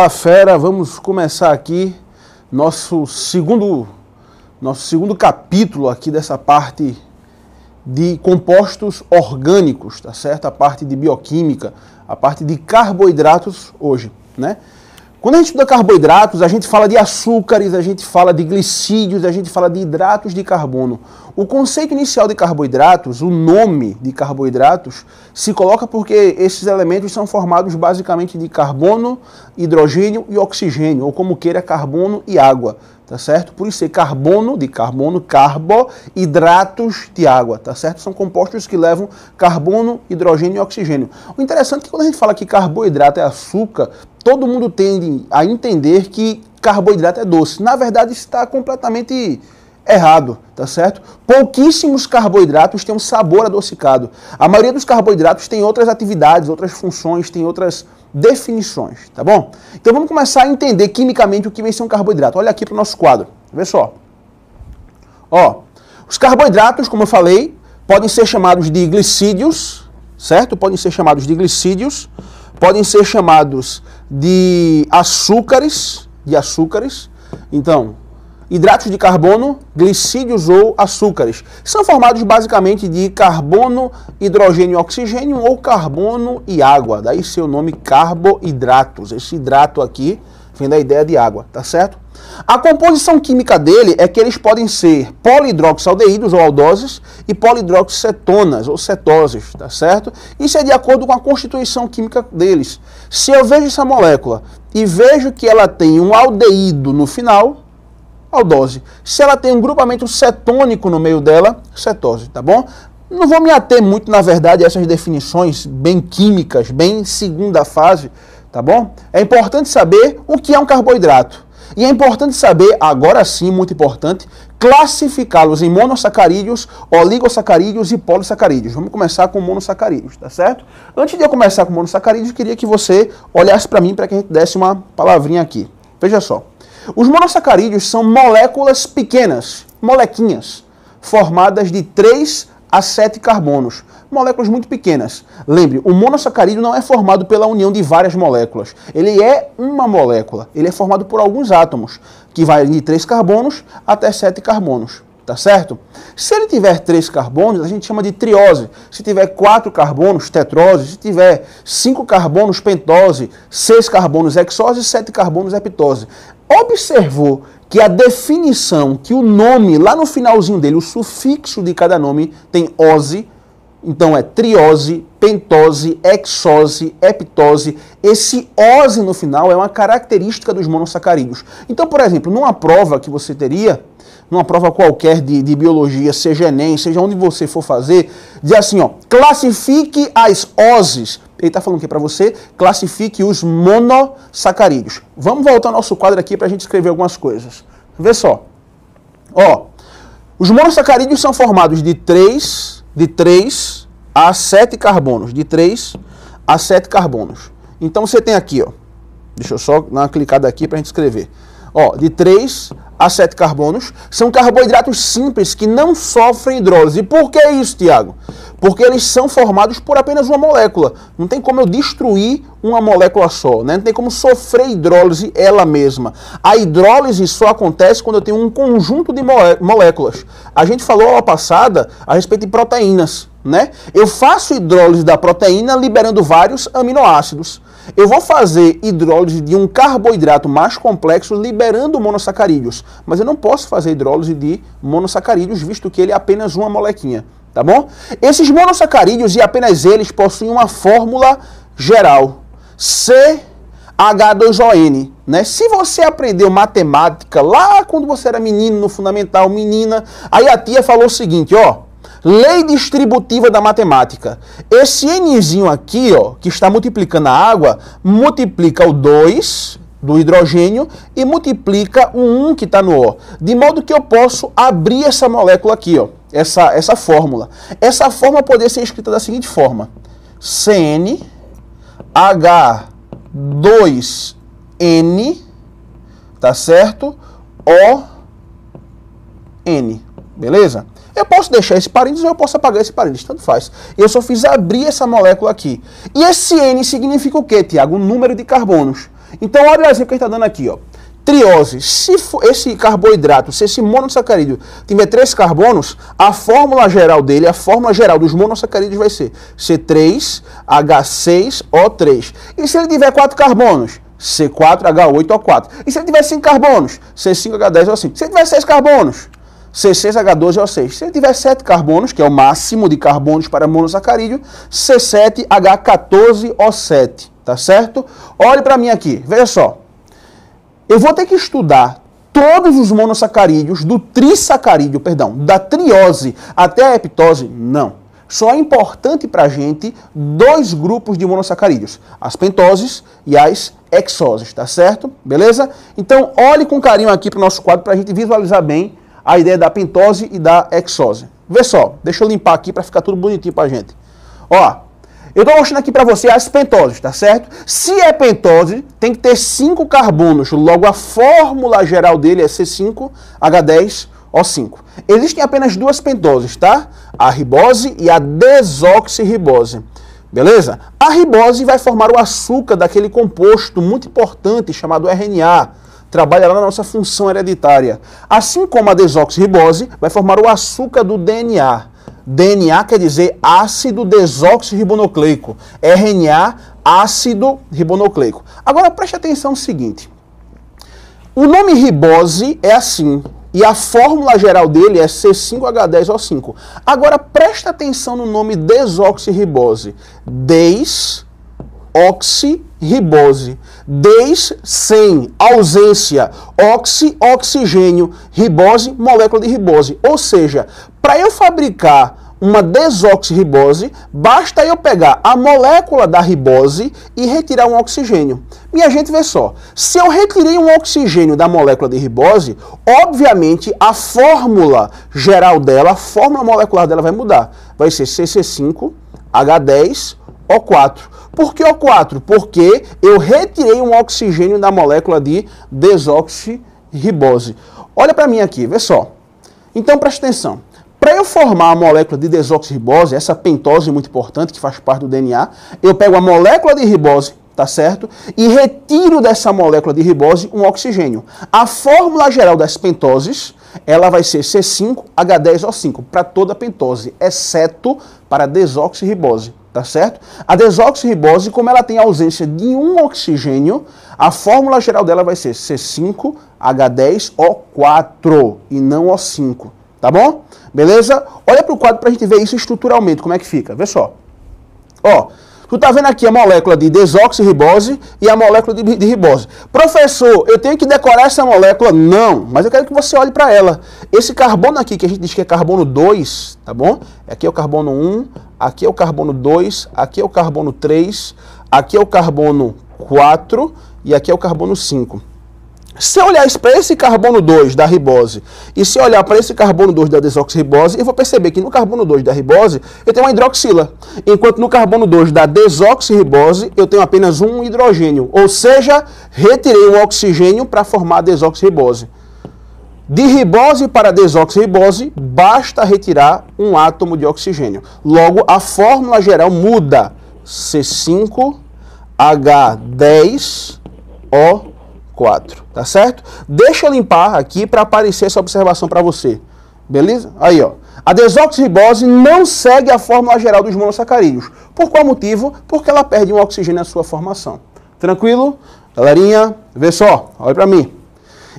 Fala fera, vamos começar aqui nosso segundo capítulo aqui dessa parte de compostos orgânicos, tá certo? A parte de bioquímica, a parte de carboidratos hoje, né? Quando a gente estuda carboidratos, a gente fala de açúcares, a gente fala de glicídios, a gente fala de hidratos de carbono. O conceito inicial de carboidratos, o nome de carboidratos, se coloca porque esses elementos são formados basicamente de carbono, hidrogênio e oxigênio, ou como queira, carbono e água, tá certo? Por isso é carbono, carboidratos de água, tá certo? São compostos que levam carbono, hidrogênio e oxigênio. O interessante é que quando a gente fala que carboidrato é açúcar, todo mundo tende a entender que carboidrato é doce. Na verdade, isso está completamente errado, tá certo? Pouquíssimos carboidratos têm um sabor adocicado. A maioria dos carboidratos tem outras atividades, outras funções, tem outras definições, tá bom? Então vamos começar a entender quimicamente o que vem ser um carboidrato. Olha aqui para o nosso quadro, vê só. Ó, os carboidratos, como eu falei, podem ser chamados de glicídios, certo? Podem ser chamados de glicídios, podem ser chamados de açúcares, então, hidratos de carbono, glicídios ou açúcares. São formados basicamente de carbono, hidrogênio e oxigênio ou carbono e água. Daí seu nome carboidratos. Esse hidrato aqui vem da ideia de água, tá certo? A composição química dele é que eles podem ser polihidroxialdeídos ou aldoses e polihidroxicetonas ou cetoses, tá certo? Isso é de acordo com a constituição química deles. Se eu vejo essa molécula e vejo que ela tem um aldeído no final, aldose. Se ela tem um grupamento cetônico no meio dela, cetose, tá bom? Não vou me ater muito, na verdade, a essas definições bem químicas, bem segunda fase, tá bom? É importante saber o que é um carboidrato. E é importante saber, agora sim, muito importante, classificá-los em monossacarídeos, oligosacarídeos e polissacarídeos. Vamos começar com monossacarídeos, tá certo? Antes de eu começar com monossacarídeos, queria que você olhasse para mim para que a gente desse uma palavrinha aqui. Veja só. Os monossacarídeos são moléculas pequenas, molequinhas, formadas de 3 a 7 carbonos. Moléculas muito pequenas. Lembre, o monossacarídeo não é formado pela união de várias moléculas. Ele é uma molécula. Ele é formado por alguns átomos, que vai de 3 carbonos até 7 carbonos. Tá certo? Se ele tiver 3 carbonos, a gente chama de triose. Se tiver 4 carbonos, tetrose. Se tiver 5 carbonos, pentose. 6 carbonos, hexose. 7 carbonos, heptose. Observou que a definição, que o nome, lá no finalzinho dele, o sufixo de cada nome tem ose. Então é triose, pentose, hexose, heptose. Esse ose no final é uma característica dos monossacarídeos. Então, por exemplo, numa prova que você teria, numa prova qualquer de biologia, seja Enem, seja onde você for fazer, diz assim, ó, classifique as oses. Ele está falando aqui para você, classifique os monossacarídeos. Vamos voltar ao nosso quadro aqui para a gente escrever algumas coisas. Vê só. Ó, os monossacarídeos são formados de 3 a 7 carbonos. De 3 a 7 carbonos. Então você tem aqui, ó. Deixa eu só dar uma clicada aqui para a gente escrever. Ó, de 3 a 7 carbonos, são carboidratos simples que não sofrem hidrólise. Por que isso, Tiago? Porque eles são formados por apenas uma molécula. Não tem como eu destruir uma molécula só, né? Não tem como sofrer hidrólise ela mesma. A hidrólise só acontece quando eu tenho um conjunto de moléculas. A gente falou aula passada a respeito de proteínas, né? Eu faço hidrólise da proteína liberando vários aminoácidos. Eu vou fazer hidrólise de um carboidrato mais complexo liberando monossacarídeos, mas eu não posso fazer hidrólise de monossacarídeos, visto que ele é apenas uma molequinha, tá bom? Esses monossacarídeos, e apenas eles, possuem uma fórmula geral, CH2ON, né? Se você aprendeu matemática lá quando você era menino, no fundamental, menina, aí a tia falou o seguinte, ó, lei distributiva da matemática. Esse Nzinho aqui, ó, que está multiplicando a água, multiplica o 2 do hidrogênio e multiplica o 1 que está no O. De modo que eu posso abrir essa molécula aqui, ó, essa fórmula. Essa fórmula poderia ser escrita da seguinte forma. CnH2n, tá certo? ON. Beleza? Eu posso deixar esse parênteses ou eu posso apagar esse parênteses, tanto faz. Eu só fiz abrir essa molécula aqui. E esse N significa o quê, Tiago? O número de carbonos. Então, olha o exemplo que a gente está dando aqui, ó. Triose, se for esse carboidrato, se esse monossacarídeo tiver 3 carbonos, a fórmula geral dele, a fórmula geral dos monossacarídeos vai ser C3H6O3. E se ele tiver 4 carbonos? C4H8O4. E se ele tiver 5 carbonos? C5H10O5. Se ele tiver 6 carbonos? C6H12O6. Se ele tiver 7 carbonos, que é o máximo de carbonos para monossacarídeo, C7H14O7. Tá certo? Olhe para mim aqui, veja só. Eu vou ter que estudar todos os monossacarídeos do trissacarídeo, da triose até a heptose? Não. Só é importante para a gente 2 grupos de monossacarídeos, as pentoses e as hexoses, tá certo? Beleza? Então, olhe com carinho aqui para o nosso quadro para a gente visualizar bem a ideia da pentose e da hexose. Vê só, deixa eu limpar aqui para ficar tudo bonitinho para a gente. Ó. Eu estou mostrando aqui para você as pentoses, tá certo? Se é pentose, tem que ter 5 carbonos. Logo, a fórmula geral dele é C5H10O5. Existem apenas 2 pentoses, tá? A ribose e a desoxirribose. Beleza? A ribose vai formar o açúcar daquele composto muito importante chamado RNA. Trabalha lá na nossa função hereditária. Assim como a desoxirribose vai formar o açúcar do DNA. DNA quer dizer ácido desoxirribonucleico. RNA, ácido ribonucleico. Agora preste atenção no seguinte. O nome ribose é assim. E a fórmula geral dele é C5H10O5. Agora preste atenção no nome desoxirribose. Desoxirribose. Des, sem, ausência, oxigênio, ribose, molécula de ribose. Ou seja, para eu fabricar uma desoxirribose, basta eu pegar a molécula da ribose e retirar um oxigênio. Minha gente, vê só. Se eu retirei um oxigênio da molécula de ribose, obviamente a fórmula geral dela, a fórmula molecular dela vai mudar. Vai ser CC5H10O4. Por que O4? Porque eu retirei um oxigênio da molécula de desoxirribose. Olha para mim aqui, vê só. Então preste atenção. Para eu formar a molécula de desoxirribose, essa pentose muito importante que faz parte do DNA, eu pego a molécula de ribose, tá certo? E retiro dessa molécula de ribose um oxigênio. A fórmula geral das pentoses, ela vai ser C5H10O5 para toda a pentose, exceto para a desoxirribose. Tá certo? A desoxirribose, como ela tem ausência de um oxigênio, a fórmula geral dela vai ser C5H10O4 e não O5. Tá bom? Beleza? Olha para o quadro para a gente ver isso estruturalmente, como é que fica. Vê só. Ó, tu tá vendo aqui a molécula de desoxirribose e a molécula de ribose. Professor, eu tenho que decorar essa molécula? Não, mas eu quero que você olhe para ela. Esse carbono aqui, que a gente diz que é carbono 2, tá bom? Aqui é o carbono 1, aqui é o carbono 2, aqui é o carbono 3, aqui é o carbono 4 e aqui é o carbono 5. Se eu olhar para esse carbono 2 da ribose e se eu olhar para esse carbono 2 da desoxirribose, eu vou perceber que no carbono 2 da ribose eu tenho uma hidroxila, enquanto no carbono 2 da desoxirribose eu tenho apenas um hidrogênio, ou seja, retirei um oxigênio para formar a desoxirribose. De ribose para desoxirribose, basta retirar um átomo de oxigênio. Logo, a fórmula geral muda. C5H10O4, tá certo? Deixa eu limpar aqui para aparecer essa observação para você. Beleza? Aí, ó. A desoxirribose não segue a fórmula geral dos monossacarídeos. Por qual motivo? Porque ela perde um oxigênio na sua formação. Tranquilo? Galerinha, vê só, olha para mim.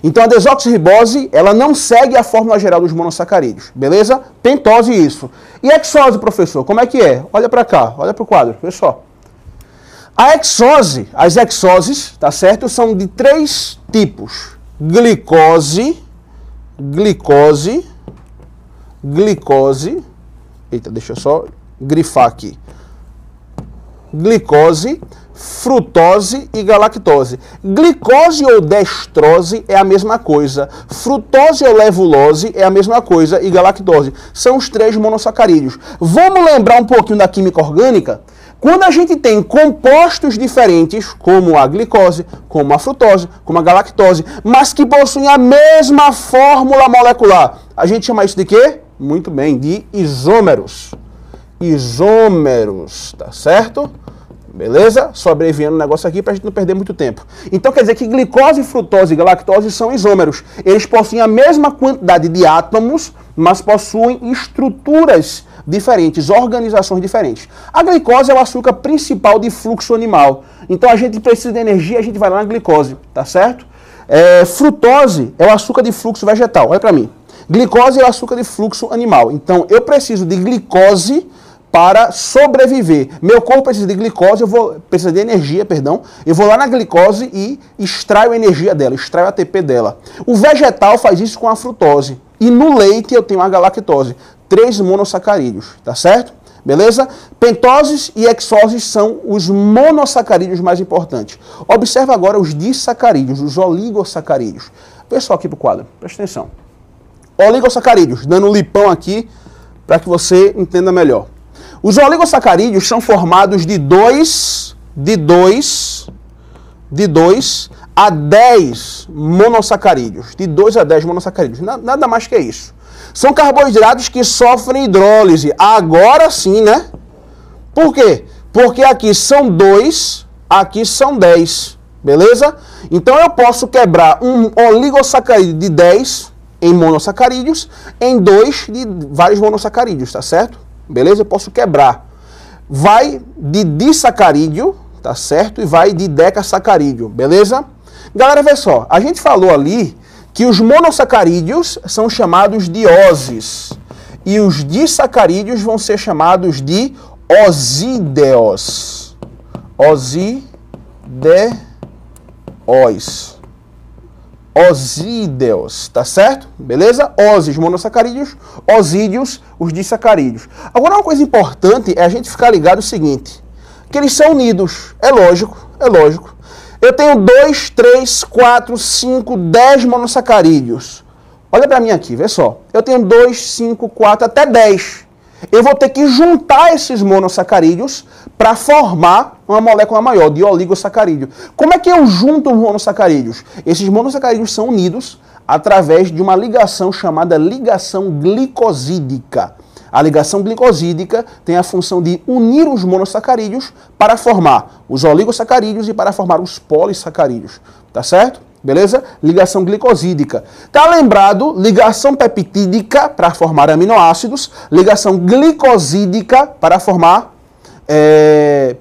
Então a desoxirribose, ela não segue a fórmula geral dos monossacarídeos, beleza? Pentose isso. E hexose, professor, como é que é? Olha para cá, olha para o quadro, vê só. A hexose, as hexoses, tá certo? São de 3 tipos. Glicose. Eita, deixa eu só grifar aqui. Glicose, frutose e galactose. Glicose ou destrose é a mesma coisa. Frutose ou levulose é a mesma coisa. E galactose. São os 3 monossacarídeos. Vamos lembrar um pouquinho da química orgânica? Quando a gente tem compostos diferentes, como a glicose, como a frutose, como a galactose, mas que possuem a mesma fórmula molecular, a gente chama isso de quê? Muito bem, de isômeros. Isômeros, tá certo? Beleza? Só abreviando o negócio aqui para a gente não perder muito tempo. Então quer dizer que glicose, frutose e galactose são isômeros. Eles possuem a mesma quantidade de átomos, mas possuem estruturas diferentes, organizações diferentes. A glicose é o açúcar principal de fluxo animal. Então a gente precisa de energia, a gente vai lá na glicose, tá certo? Frutose é o açúcar de fluxo vegetal. Olha para mim. Glicose é o açúcar de fluxo animal. Então eu preciso de glicose para sobreviver. Meu corpo precisa de glicose, precisa de energia, perdão. Eu vou lá na glicose e extraio a energia dela, extraio a ATP dela. O vegetal faz isso com a frutose. E no leite eu tenho a galactose. 3 monossacarídeos, tá certo? Beleza? Pentoses e hexoses são os monossacarídeos mais importantes. Observa agora os disacarídeos, os oligossacarídeos. Vê só aqui pro quadro, presta atenção. Oligossacarídeos, dando um lipão aqui para que você entenda melhor. Os oligossacarídeos são formados de 2 a 10 monossacarídeos. De 2 a 10 monossacarídeos. Nada mais que isso. São carboidratos que sofrem hidrólise. Agora sim, né? Por quê? Porque aqui são 2, aqui são 10. Beleza? Então eu posso quebrar um oligossacarídeo de 10 em monossacarídeos em 2 de vários monossacarídeos, tá certo? Beleza? Eu posso quebrar. Vai de disacarídeo, tá certo? E vai de decasacarídeo, beleza? Galera, vê só. A gente falou ali que os monossacarídeos são chamados de oses. E os disacarídeos vão ser chamados de osídeos. Osídeos, tá certo? Beleza? Oses, monossacarídeos, osídeos, os disacarídeos. Agora, uma coisa importante é a gente ficar ligado o seguinte, que eles são unidos, é lógico. Eu tenho 2, 3, 4, 5, 10 monossacarídeos. Olha pra mim aqui, vê só. Eu tenho 2, 5, 4, até 10. Eu vou ter que juntar esses monossacarídeos para formar uma molécula maior, de oligossacarídeo. Como é que eu junto os monossacarídeos? Esses monossacarídeos são unidos através de uma ligação chamada ligação glicosídica. A ligação glicosídica tem a função de unir os monossacarídeos para formar os oligossacarídeos e para formar os polissacarídeos. Tá certo? Beleza? Ligação glicosídica. Tá lembrado? Ligação peptídica para formar aminoácidos, ligação glicosídica para formar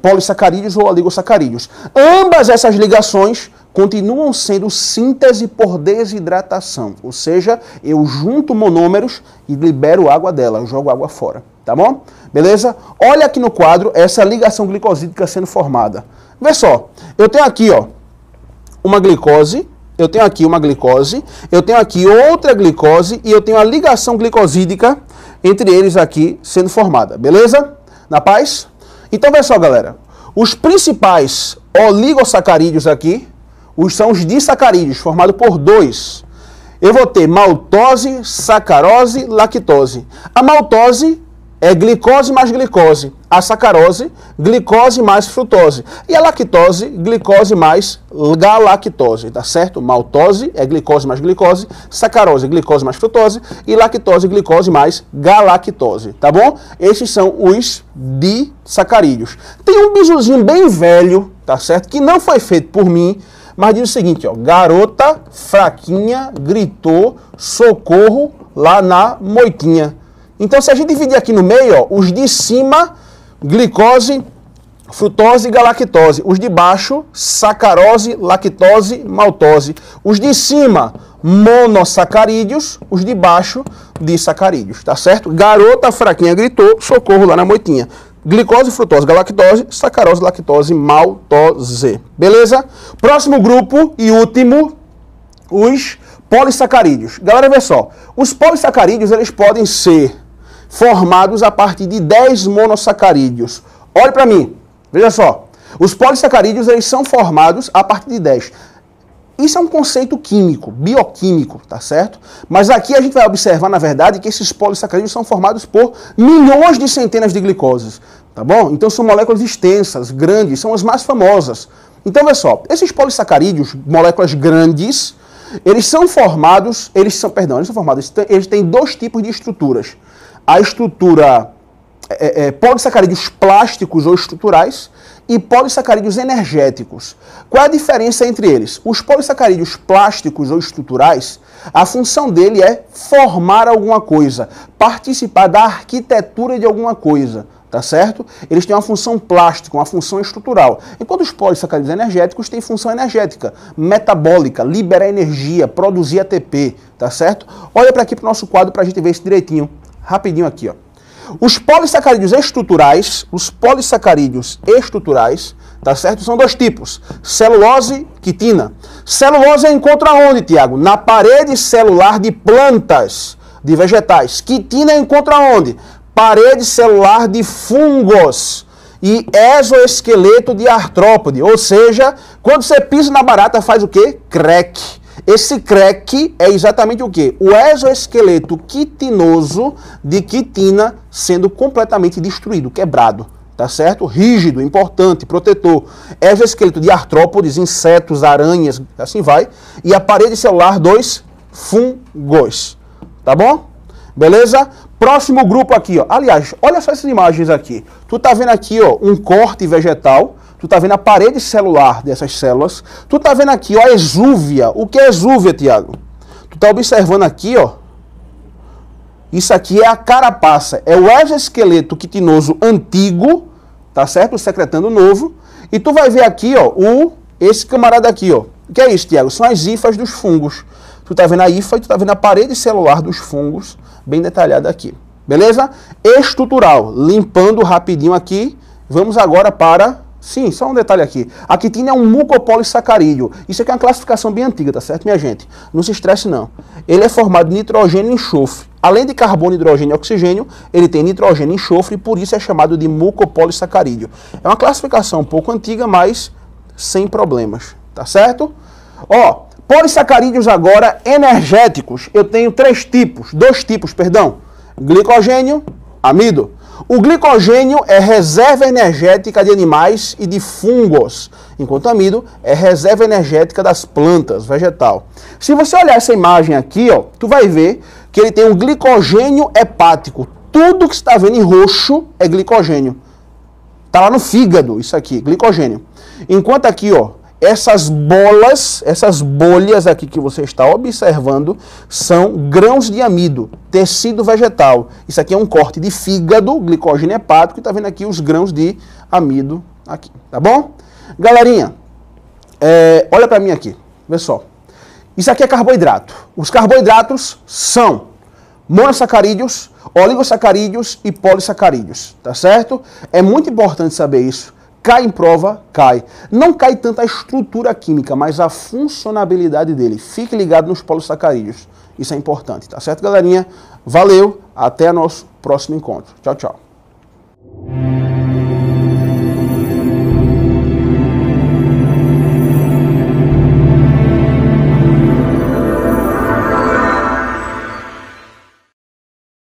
polissacarídeos ou oligossacarídeos. Ambas essas ligações continuam sendo síntese por desidratação, ou seja, eu junto monômeros e libero água dela, eu jogo água fora, tá bom? Beleza? Olha aqui no quadro essa ligação glicosídica sendo formada. Vê só, eu tenho aqui, ó, uma glicose, eu tenho aqui uma glicose, eu tenho aqui outra glicose e eu tenho a ligação glicosídica entre eles aqui sendo formada, beleza? Na paz? Então, vê só, galera, os principais oligossacarídeos aqui, são os disacarídeos, formados por 2. Eu vou ter maltose, sacarose, lactose. A maltose é glicose mais glicose. A sacarose, glicose mais frutose. E a lactose, glicose mais galactose, tá certo? Maltose é glicose mais glicose, sacarose, glicose mais frutose e lactose, glicose mais galactose, tá bom? Esses são os disacarídeos. Tem um bijuzinho bem velho, tá certo? Que não foi feito por mim, mas diz o seguinte, ó, garota fraquinha gritou socorro lá na moitinha. Então, se a gente dividir aqui no meio, ó, os de cima, glicose, frutose e galactose. Os de baixo, sacarose, lactose, maltose. Os de cima, monossacarídeos. Os de baixo, disacarídeos, tá certo? Garota fraquinha gritou socorro lá na moitinha. Glicose, frutose, galactose, sacarose, lactose, maltose. Beleza? Próximo grupo e último, os polissacarídeos. Galera, vê só. Os polissacarídeos, eles podem ser formados a partir de 10 monossacarídeos. Olha para mim. Veja só. Os polissacarídeos, eles são formados a partir de 10. Isso é um conceito químico, bioquímico, tá certo? Mas aqui a gente vai observar, na verdade, que esses polissacarídeos são formados por milhões de centenas de glicoses, tá bom? Então são moléculas extensas, grandes, são as mais famosas. Então, olha só, esses polissacarídeos, moléculas grandes, eles têm 2 tipos de estruturas. A estrutura polissacarídeos plásticos ou estruturais e polissacarídeos energéticos. Qual é a diferença entre eles? Os polissacarídeos plásticos ou estruturais, a função dele é formar alguma coisa, participar da arquitetura de alguma coisa, tá certo? Eles têm uma função plástica, uma função estrutural. Enquanto os polissacarídeos energéticos têm função energética, metabólica, liberar energia, produzir ATP, tá certo? Olha para aqui para o nosso quadro para a gente ver isso direitinho, rapidinho aqui, ó. Os polissacarídeos estruturais, tá certo? São dois tipos, celulose e quitina. Celulose encontra onde, Tiago? Na parede celular de plantas, de vegetais. Quitina encontra onde? Parede celular de fungos e exoesqueleto de artrópode. Ou seja, quando você pisa na barata, faz o quê? Crack. Esse crack é exatamente o quê? O exoesqueleto quitinoso de quitina sendo completamente destruído, quebrado, tá certo? Rígido, importante, protetor. Exoesqueleto de artrópodes, insetos, aranhas, assim vai. E a parede celular dos fungos, tá bom? Beleza? Próximo grupo aqui, ó. Aliás, olha só essas imagens aqui. Tu tá vendo aqui, ó, um corte vegetal. Tu tá vendo a parede celular dessas células. Tu tá vendo aqui, ó, a exúvia. O que é exúvia, Tiago? Tu tá observando aqui, ó. Isso aqui é a carapaça. É o exoesqueleto quitinoso antigo, tá certo? Secretando novo. E tu vai ver aqui, ó, esse camarada aqui, ó. O que é isso, Tiago? São as hifas dos fungos. Tu tá vendo a hifa e tu tá vendo a parede celular dos fungos, bem detalhada aqui. Beleza? Estrutural. Limpando rapidinho aqui. Vamos agora para... Sim, só um detalhe aqui. A quitina é um mucopolissacarídeo. Isso aqui é uma classificação bem antiga, tá certo, minha gente? Não se estresse, não. Ele é formado de nitrogênio e enxofre. Além de carbono, hidrogênio e oxigênio, ele tem nitrogênio e enxofre e por isso é chamado de mucopolissacarídeo. É uma classificação um pouco antiga, mas sem problemas, tá certo? Ó, polissacarídeos agora energéticos. Eu tenho dois tipos, perdão. Glicogênio, amido. O glicogênio é reserva energética de animais e de fungos, enquanto o amido é reserva energética das plantas, vegetal. Se você olhar essa imagem aqui, ó, tu vai ver que ele tem um glicogênio hepático. Tudo que você está vendo em roxo é glicogênio. Tá lá no fígado, isso aqui, glicogênio. Enquanto aqui, ó, essas bolhas aqui que você está observando são grãos de amido, tecido vegetal. Isso aqui é um corte de fígado, glicogênio hepático, e tá vendo aqui os grãos de amido aqui, tá bom? Galerinha, olha para mim aqui, vê só. Isso aqui é carboidrato. Os carboidratos são monossacarídeos, oligosacarídeos e polissacarídeos, tá certo? É muito importante saber isso. Cai em prova, cai. Não cai tanto a estrutura química, mas a funcionalidade dele. Fique ligado nos polissacarídeos. Isso é importante, tá certo, galerinha? Valeu, até nosso próximo encontro. Tchau, tchau.